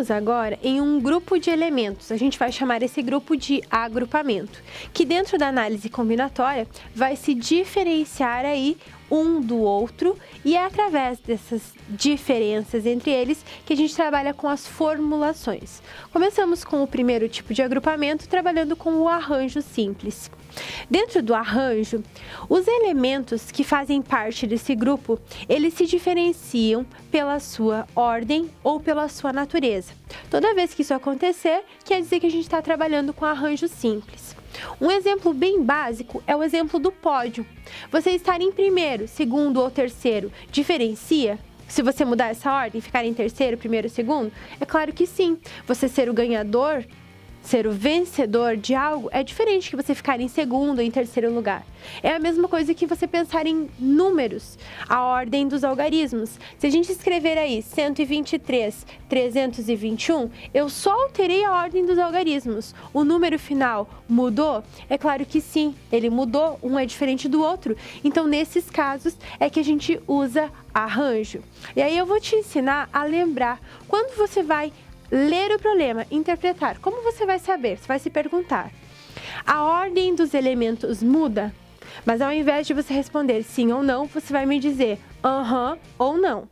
Pensemos agora em um grupo de elementos, a gente vai chamar esse grupo de agrupamento, que dentro da análise combinatória vai se diferenciar aí um do outro e é através dessas diferenças entre eles que a gente trabalha com as formulações. Começamos com o primeiro tipo de agrupamento, trabalhando com o arranjo simples. Dentro do arranjo, os elementos que fazem parte desse grupo, eles se diferenciam pela sua ordem ou pela sua natureza. Toda vez que isso acontecer, quer dizer que a gente está trabalhando com arranjo simples. Um exemplo bem básico é o exemplo do pódio. Você estar em primeiro, segundo ou terceiro diferencia? Se você mudar essa ordem, ficar em terceiro, primeiro, segundo? É claro que sim. Você ser o ganhador, ser o vencedor de algo é diferente que você ficar em segundo ou em terceiro lugar. É a mesma coisa que você pensar em números, a ordem dos algarismos. Se a gente escrever aí 123, 321, eu só alterei a ordem dos algarismos. O número final mudou? É claro que sim, ele mudou, um é diferente do outro. Então, nesses casos, é que a gente usa arranjo. E aí eu vou te ensinar a lembrar quando você vai ler o problema, interpretar. Como você vai saber? Você vai se perguntar: a ordem dos elementos muda? Mas ao invés de você responder sim ou não, você vai me dizer aham ou não.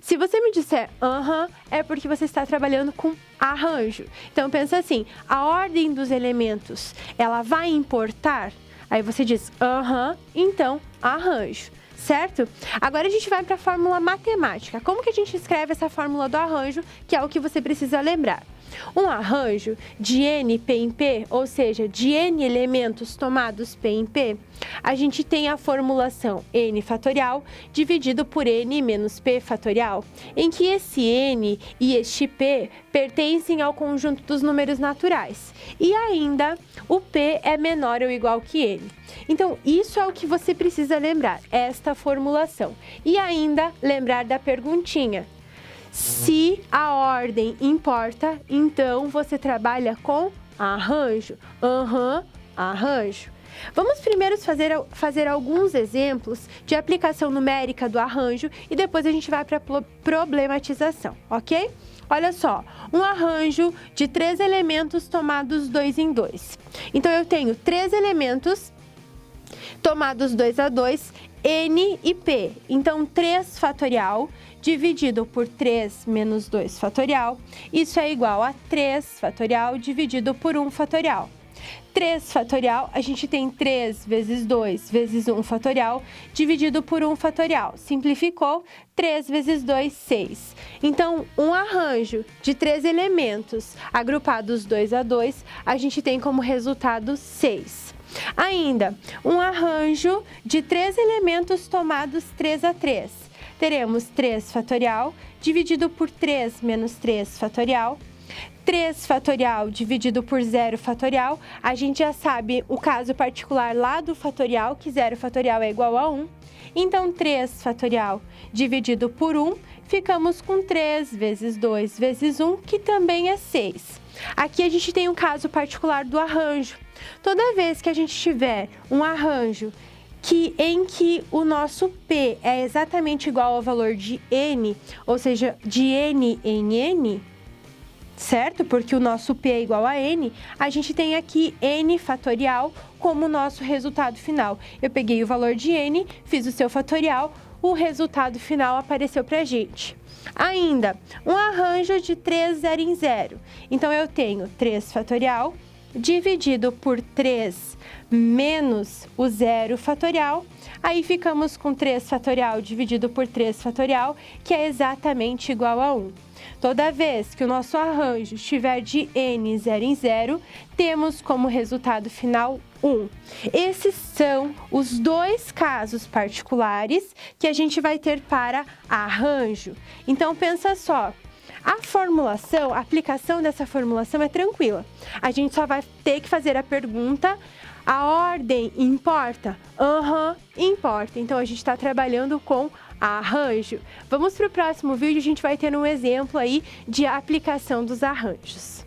Se você me disser aham, é porque você está trabalhando com arranjo. Então pensa assim: a ordem dos elementos, ela vai importar? Aí você diz aham, então arranjo. Certo? Agora a gente vai para a fórmula matemática. Como que a gente escreve essa fórmula do arranjo, que é o que você precisa lembrar? Um arranjo de n p em p, ou seja, de n elementos tomados p em p, a gente tem a formulação n fatorial dividido por n menos p fatorial, em que esse n e este p pertencem ao conjunto dos números naturais. E ainda, o p é menor ou igual que n. Então, isso é o que você precisa lembrar, esta formulação. E ainda, lembrar da perguntinha. Se a ordem importa, então você trabalha com arranjo. Aham, arranjo. Vamos primeiro fazer alguns exemplos de aplicação numérica do arranjo e depois a gente vai para a problematização, ok? Olha só, um arranjo de 3 elementos tomados 2 em 2. Então, eu tenho 3 elementos tomados 2 a 2, n e p. Então, 3 fatorial dividido por 3 menos 2 fatorial, isso é igual a 3 fatorial dividido por 1 fatorial. 3 fatorial, a gente tem 3 vezes 2 vezes 1 fatorial, dividido por 1 fatorial. Simplificou, 3 vezes 2, 6. Então, um arranjo de 3 elementos agrupados 2 a 2, a gente tem como resultado 6. Ainda, um arranjo de 3 elementos tomados 3 a 3. Teremos 3 fatorial dividido por 3 menos 3 fatorial. 3 fatorial dividido por 0 fatorial, a gente já sabe o caso particular lá do fatorial, que 0 fatorial é igual a 1. Então, 3 fatorial dividido por 1, ficamos com 3 vezes 2 vezes 1, que também é 6. Aqui a gente tem um caso particular do arranjo. Toda vez que a gente tiver um arranjo em que o nosso P é exatamente igual ao valor de N, ou seja, de N em N, certo? Porque o nosso P é igual a N, a gente tem aqui N fatorial como nosso resultado final. Eu peguei o valor de N, fiz o seu fatorial, o resultado final apareceu pra gente. Ainda, um arranjo de 3 0 em 0. Então, eu tenho 3 fatorial dividido por 3 menos o 0 fatorial. Aí, ficamos com 3 fatorial dividido por 3 fatorial, que é exatamente igual a 1. Toda vez que o nosso arranjo estiver de n 0 em 0, temos como resultado final 1. Esses são os 2 casos particulares que a gente vai ter para arranjo. Então, pensa só. A formulação, a aplicação dessa formulação é tranquila. A gente só vai ter que fazer a pergunta: a ordem importa? Aham, importa. Então, a gente está trabalhando com arranjo. Vamos para o próximo vídeo, a gente vai ter um exemplo aí de aplicação dos arranjos.